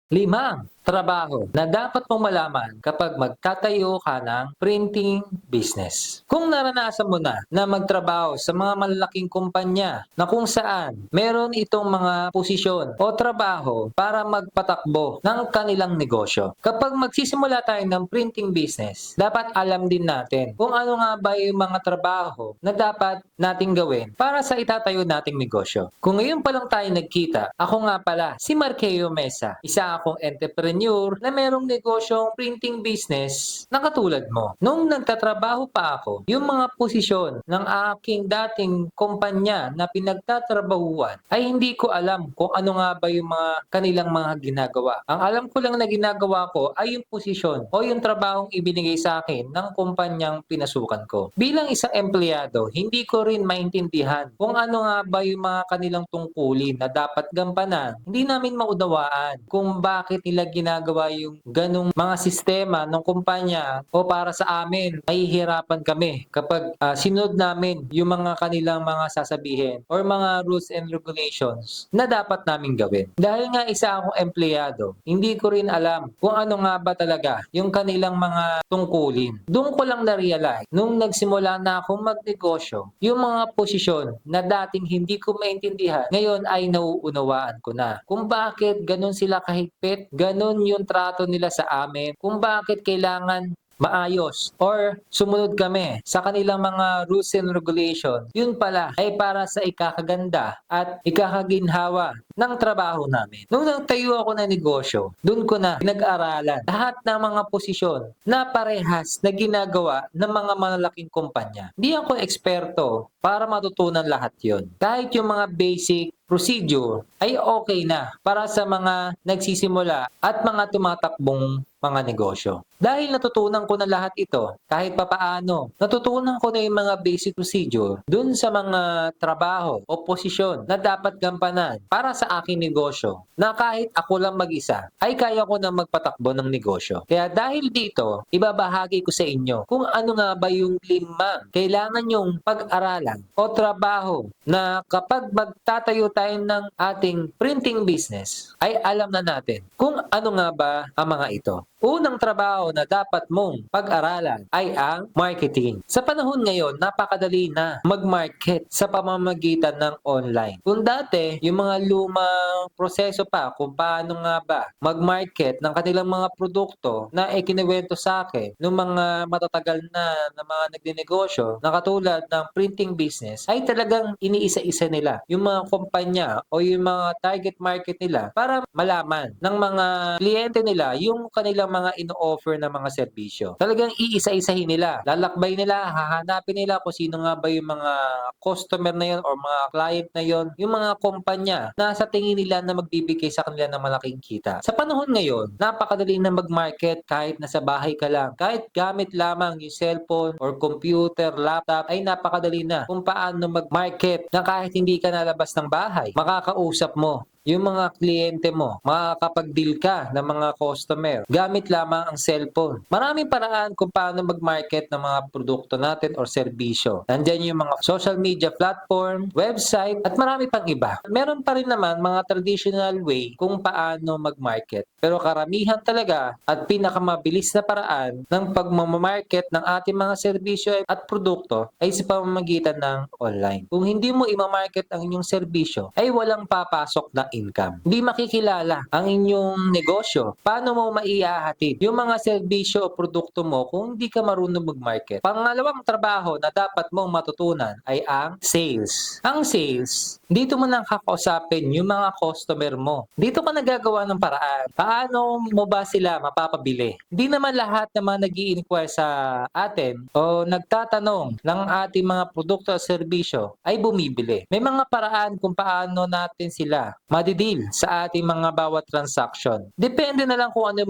Limang trabaho na dapat mong malaman kapag magtatayo ka ng printing business. Kung naranasan mo na magtrabaho sa mga malalaking kumpanya na kung saan meron itong mga posisyon o trabaho para magpatakbo ng kanilang negosyo. Kapag magsisimula tayo ng printing business, dapat alam din natin kung ano nga ba yung mga trabaho na dapat nating gawin para sa itatayo nating negosyo. Kung ngayon pa lang tayo nagkita, ako nga pala si Marqueo Mesa, isa akong entrepreneur na merong negosyong printing business na katulad mo. Nung nagtatrabaho pa ako, yung mga posisyon ng aking dating kumpanya na pinagtatrabahuan ay hindi ko alam kung ano nga ba yung mga kanilang mga ginagawa. Ang alam ko lang na ginagawa ko ay yung posisyon o yung trabahong ibinigay sa akin ng kumpanyang pinasukan ko. Bilang isang empleyado, hindi ko rin maintindihan kung ano nga ba yung mga kanilang tungkulin na dapat gampanan. Hindi namin maunawaan kung bakit nila ginagawa yung ganong mga sistema ng kumpanya o para sa amin, mahihirapan kami kapag sinunod namin yung mga kanilang mga sasabihin or mga rules and regulations na dapat namin gawin. Dahil nga isa akong empleyado, hindi ko rin alam kung ano nga ba talaga yung kanilang mga tungkulin. Doon ko lang na-realize nung nagsimula na akong magnegosyo, yung mga posisyon na dating hindi ko maintindihan, ngayon ay nauunawaan ko na. Kung bakit ganun sila kahigpit, ganun yung trato nila sa amin, kung bakit kailangan maayos or sumunod kami sa kanilang mga rules and regulation, yun pala ay para sa ikakaganda at ikakaginhawa ng trabaho namin. Nung nagtayo ako ng negosyo, dun ko na pinag-aralan lahat ng mga posisyon na parehas na ginagawa ng mga malalaking kumpanya. Di ako eksperto para matutunan lahat yon. Kahit yung mga basic procedure ay okay na para sa mga nagsisimula at mga tumatakbong mga negosyo. Dahil natutunan ko na lahat ito, kahit papaano, natutunan ko na yung mga basic procedure dun sa mga trabaho o posisyon na dapat gampanan para sa aking negosyo na kahit ako lang mag-isa ay kaya ko na magpatakbo ng negosyo. Kaya dahil dito, ibabahagi ko sa inyo kung ano nga ba yung limang kailangan yung pag-aralan o trabaho na kapag magtatayo tayo ng ating printing business ay alam na natin kung ano nga ba ang mga ito. Unang trabaho na dapat mong pag-aralan ay ang marketing. Sa panahon ngayon, napakadali na mag-market sa pamamagitan ng online. Kung dati, yung mga lumang proseso pa kung paano nga ba mag-market ng kanilang mga produkto na ikinuwento sa akin ng mga matatagal na mga nagdinegosyo na katulad ng printing business, ay talagang iniisa-isa nila yung mga kumpanya o yung mga target market nila para malaman ng mga kliyente nila yung kanilang mga ino-offer na mga serbisyo. Talagang iisa-isahin nila. Lalakbay nila, hahanapin nila kung sino nga ba yung mga customer na yun or mga client na yun, yung mga kumpanya na sa tingin nila na magbibigay sa kanila ng malaking kita. Sa panahon ngayon, napakadali na mag-market kahit nasa bahay ka lang. Kahit gamit lamang yung cellphone or computer, laptop, ay napakadali na kung paano mag-market na kahit hindi ka nalabas ng bahay. Makakausap mo yung mga kliyente mo, makakapag-deal ka ng mga customer gamit lamang ang cellphone. Maraming paraan kung paano mag-market ng mga produkto natin or serbisyo. Nandiyan yung mga social media platform, website, at marami pang iba. Meron pa rin naman mga traditional way kung paano mag-market. Pero karamihan talaga at pinakamabilis na paraan ng pagmamamarket ng ating mga serbisyo at produkto ay sa pamamagitan ng online. Kung hindi mo i-market ang inyong serbisyo, ay walang papasok na income. Hindi makikilala ang inyong negosyo. Paano mo maihahatid yung mga serbisyo o produkto mo kung hindi ka marunong mag-market? Pangalawang trabaho na dapat mong matutunan ay ang sales. Ang sales, dito mo nang kakausapin yung mga customer mo. Dito ka nagagawa ng paraan. Paano mo ba sila mapapabili? Hindi naman lahat ng mga nag-i-inquire sa atin o nagtatanong ng ating mga produkto o serbisyo ay bumibili. May mga paraan kung paano natin sila madideal sa ating mga bawat transaction. Depende na lang kung ano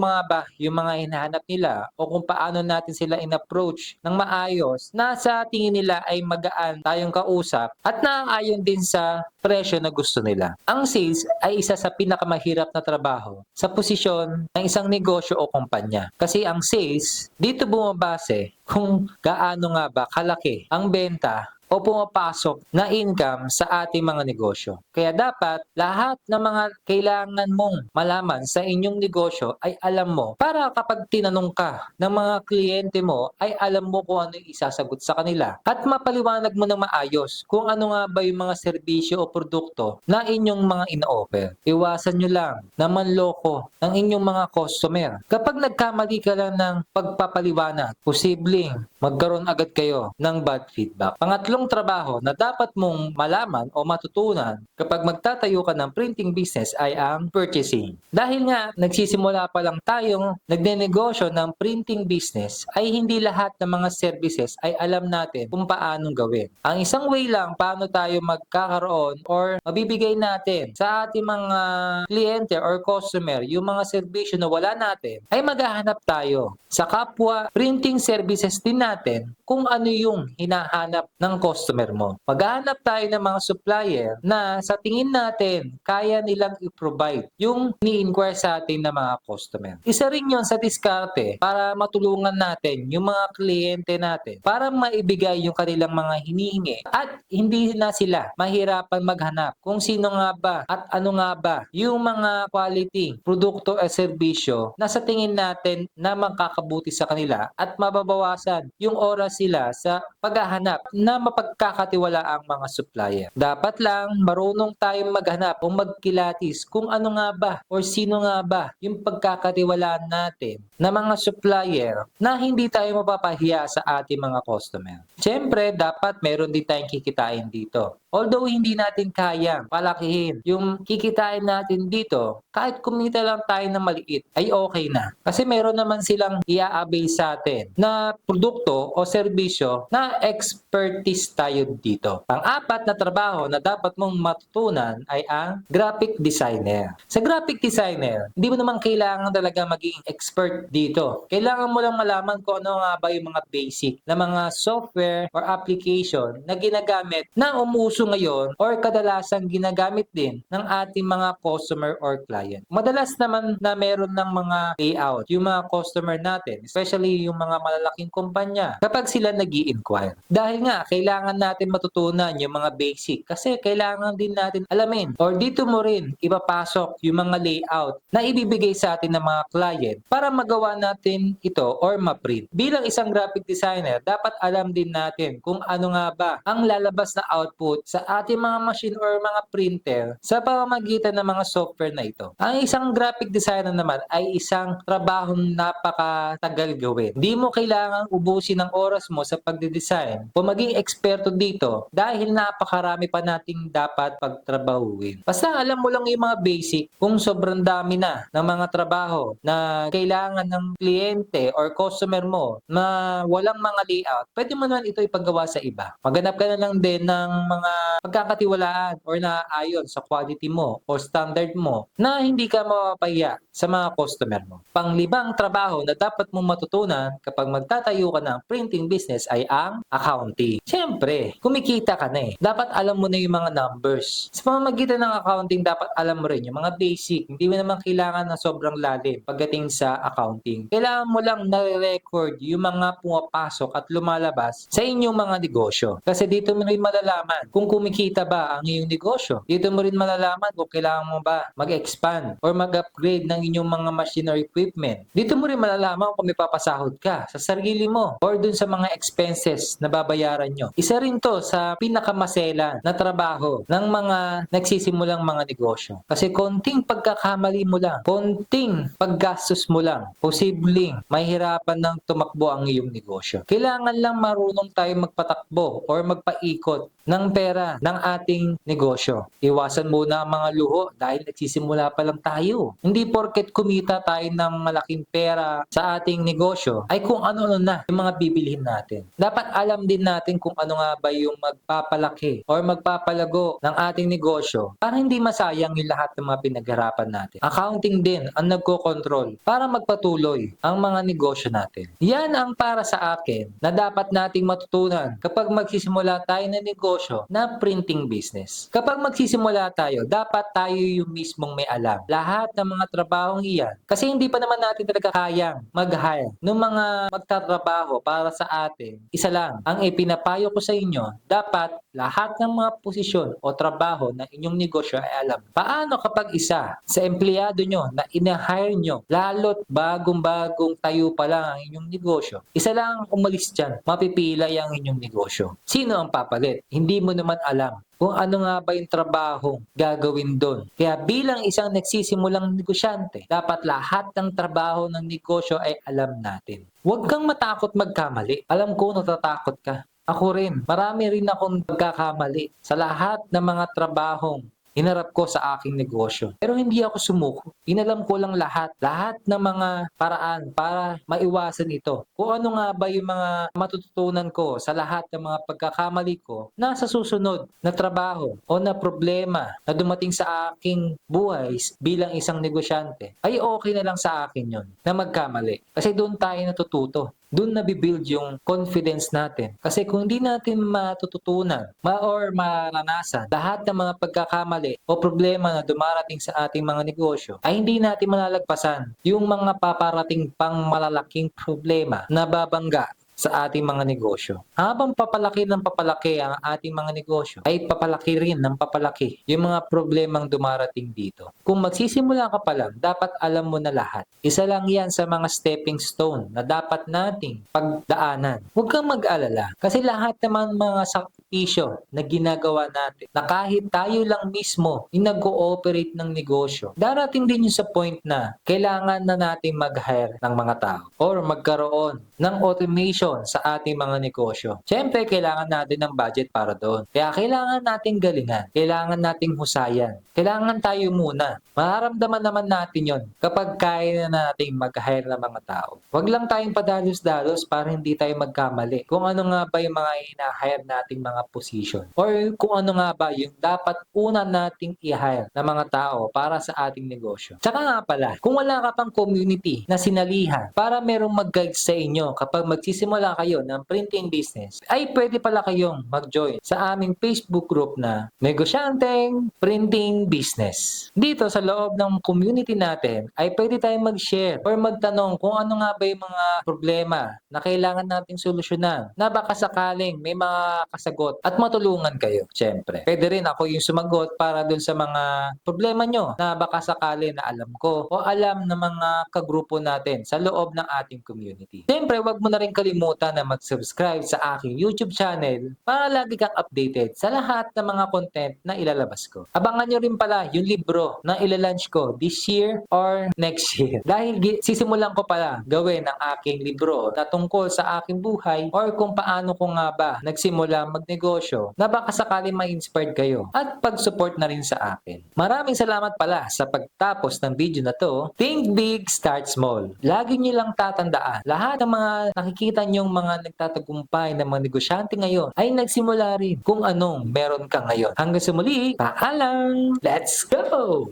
yung mga hinahanap nila o kung paano natin sila in-approach ng maayos na sa tingin nila ay magaan tayong kausap at naaayon din sa presyo na gusto nila. Ang sales ay isa sa pinakamahirap na trabaho sa posisyon ng isang negosyo o kumpanya. Kasi ang sales, dito bumabase kung gaano nga ba kalaki ang benta o pumapasok na income sa ating mga negosyo. Kaya dapat lahat ng mga kailangan mong malaman sa inyong negosyo ay alam mo para kapag tinanong ka ng mga kliyente mo ay alam mo kung ano yung isasagot sa kanila at mapaliwanag mo ng maayos kung ano nga ba yung mga serbisyo o produkto na inyong mga ino-offer. Iwasan nyo lang na manloko ng inyong mga customer. Kapag nagkamali ka lang ng pagpapaliwanag, posibleng magkaroon agad kayo ng bad feedback. Pangatlong trabaho na dapat mong malaman o matutunan kapag magtatayo ka ng printing business ay ang purchasing. Dahil nga nagsisimula pa lang tayong nagnenegosyo ng printing business ay hindi lahat ng mga services ay alam natin kung paanong gawin. Ang isang way lang paano tayo magkakaroon or mabibigay natin sa ating mga kliyente or customer yung mga serbisyo na wala natin ay maghahanap tayo sa kapwa printing services din natin kung ano yung hinahanap ng customer mo. Maghahanap tayo ng mga supplier na sa tingin natin kaya nilang i-provide yung ni-inquire sa atin ng mga customer. Isa rin yun sa diskarte para matulungan natin yung mga kliyente natin para maibigay yung kanilang mga hinihingi at hindi na sila mahirapan maghanap kung sino nga ba at ano nga ba yung mga quality produkto o serbisyo na sa tingin natin na makakabuti sa kanila at mababawasan yung oras sila sa paghahanap na mapagkakatiwalaang mga supplier. Dapat lang marunong tayong maghanap o magkilatis kung ano nga ba o sino nga ba yung pagkakatiwalaan natin na mga supplier na hindi tayo mapapahiya sa ating mga customer. Siyempre, dapat meron din tayong kikitain dito. Although hindi natin kayang palakihin yung kikitain natin dito, kahit kumita lang tayo ng maliit ay okay na. Kasi meron naman silang i-avail sa atin na produkto o serbisyo na expertise tayo dito. Pang-apat na trabaho na dapat mong matutunan ay ang graphic designer. Sa graphic designer, hindi mo naman kailangan talaga maging expert dito. Kailangan mo lang malaman kung ano nga ba yung mga basic na mga software or application na ginagamit na umuso ngayon or kadalasang ginagamit din ng ating mga customer or client. Madalas naman na meron ng mga layout yung mga customer natin, especially yung mga malalaking kumpanya kapag sila nag-i-inquire. Dahil nga, kailangan natin matutunan yung mga basic kasi kailangan din natin alamin or dito mo rin ipapasok yung mga layout na ibibigay sa atin ng mga client para magawa natin ito or ma-print. Bilang isang graphic designer, dapat alam din natin kung ano nga ba ang lalabas na output sa ating mga machine or mga printer sa pamamagitan ng mga software na ito. Ang isang graphic designer naman ay isang trabahong napakatagal gawin. Hindi mo kailangang ubusin ang oras mo sa pagde-design o maging eksperto dito dahil napakarami pa nating dapat pagtrabahuin. Basta alam mo lang yung mga basic kung sobrang dami na ng mga trabaho na kailangan ng kliyente or customer mo na walang mga layout, pwede mo naman ito ipagawa sa iba. Maghanap ka na lang din ng mga pagkakatiwalaan or naaayon sa quality mo o standard mo na hindi ka mapapahiya sa mga customer mo. Panglibang trabaho na dapat mong matutunan kapag magtatayo ka ng printing business ay ang accounting. Siyempre, kumikita ka na eh. Dapat alam mo na yung mga numbers. Sa pamamagitan ng accounting, dapat alam mo rin yung mga basic. Hindi mo naman kailangan na sobrang lalim pagdating sa accounting. Kailangan mo lang na-record yung mga pumapasok at lumalabas sa inyong mga negosyo. Kasi dito mo rin malalaman kung kumikita ba ang iyong negosyo. Dito mo rin malalaman kung kailangan mo ba mag-expand or mag-upgrade ng inyong mga machine or equipment. Dito mo rin malalaman kung may papasahod ka sa sarili mo or dun sa mga expenses na babayaran nyo. Isa rin to sa pinakamaselan na trabaho ng mga nagsisimulang mga negosyo. Kasi konting pagkakamali mo lang, konting paggastos mo lang, posibleng mahirapan ng tumakbo ang iyong negosyo. Kailangan lang marunong tayo magpatakbo or magpaikot ng pera ng ating negosyo. Iwasan muna ang mga luho dahil nagsisimula pa lang tayo. Hindi porket kumita tayo ng malaking pera sa ating negosyo ay kung ano-ano na yung mga bibilhin natin. Dapat alam din natin kung ano nga ba yung magpapalaki or magpapalago ng ating negosyo para hindi masayang yung lahat ng mga pinagharapan natin. Accounting din ang nagko-control para magpatuloy ang mga negosyo natin. Yan ang para sa akin na dapat nating matutunan kapag magsisimula tayo ng negosyo na na printing business. Kapag magsisimula tayo, dapat tayo yung mismong may alam. Lahat ng mga trabahong iyan. Kasi hindi pa naman natin talaga kayang mag-hire ng mga magtatrabaho para sa atin. Isa lang, ang ipinapayo ko sa inyo, dapat lahat ng mga posisyon o trabaho ng inyong negosyo ay alam. Paano kapag isa sa empleyado nyo na ina-hire nyo, lalo't bagong-bagong tayo pa lang ang inyong negosyo, isa lang ang umalis dyan, mapipilay ang inyong negosyo. Sino ang papalit? Hindi mo naman alam kung ano nga ba yung trabaho gagawin doon. Kaya bilang isang nagsisimulang negosyante, dapat lahat ng trabaho ng negosyo ay alam natin. Huwag kang matakot magkamali. Alam ko natatakot ka. Ako rin. Marami rin akong pagkakamali sa lahat ng mga trabahong hinarap ko sa aking negosyo. Pero hindi ako sumuko. Inalam ko lang lahat ng mga paraan para maiwasan ito. Kung ano nga ba yung mga matututunan ko sa lahat ng mga pagkakamali ko na sa susunod na trabaho o na problema na dumating sa aking buhay bilang isang negosyante, ay okay na lang sa akin yon na magkamali. Kasi doon tayo natututo. Doon nabibuild yung confidence natin. Kasi kung hindi natin matututunan or maranasan lahat ng mga pagkakamali o problema na dumarating sa ating mga negosyo, ay hindi natin malalagpasan yung mga paparating pang malalaking problema na babangga sa ating mga negosyo. Habang papalaki ng papalaki ang ating mga negosyo, ay papalaki rin ng papalaki yung mga problemang dumarating dito. Kung magsisimula ka pa lang, dapat alam mo na lahat. Isa lang yan sa mga stepping stone na dapat nating pagdaanan. Huwag kang mag-alala kasi lahat naman mga sakripisyo na ginagawa natin na kahit tayo lang mismo yung nag-ooperate ng negosyo, darating din yung sa point na kailangan na natin mag-hire ng mga tao or magkaroon ng automation sa ating mga negosyo. Siyempre, kailangan natin ng budget para doon. Kaya kailangan nating galingan. Kailangan nating husayan. Kailangan tayo muna. Mararamdaman naman natin yon kapag kaya na nating mag-hire ng mga tao. Huwag lang tayong padalos-dalos para hindi tayo magkamali. Kung ano nga ba yung mga ina-hire nating mga position. Or kung ano nga ba yung dapat una nating i-hire na mga tao para sa ating negosyo. Tsaka nga pala, kung wala ka pang community na sinalihan para merong mag-guide sa inyo kapag magsisimula kayo ng printing business, ay pwede pala kayong mag-join sa aming Facebook group na Negosyanteng Printing Business. Dito sa loob ng community natin ay pwede tayong mag-share or magtanong kung ano nga ba yung mga problema na kailangan nating solusyonan na baka sakaling may mga kasagot at matulungan kayo. Siyempre, pwede rin ako yung sumagot para dun sa mga problema nyo na baka sakali na alam ko o alam ng mga kagrupo natin sa loob ng ating community. Siyempre, wag mo na rin kalimutan na mag-subscribe sa aking YouTube channel para lagi kang updated sa lahat ng mga content na ilalabas ko. Abangan nyo rin pala yung libro na ilalunch ko this year or next year. Dahil sisimulan ko pala gawin ang aking libro na tungkol sa aking buhay or kung paano ko nga ba nagsimula magnegosyo na baka sakaling ma-inspired kayo at pag-support na rin sa akin. Maraming salamat pala sa pagtapos ng video na to. Think big, start small. Lagi nyo lang tatandaan, lahat ng mga nakikita nyong mga nagtatagumpay na mga negosyante ngayon ay nagsimula rin kung anong meron ka ngayon. Hanggang sa muli, paalam! Let's go!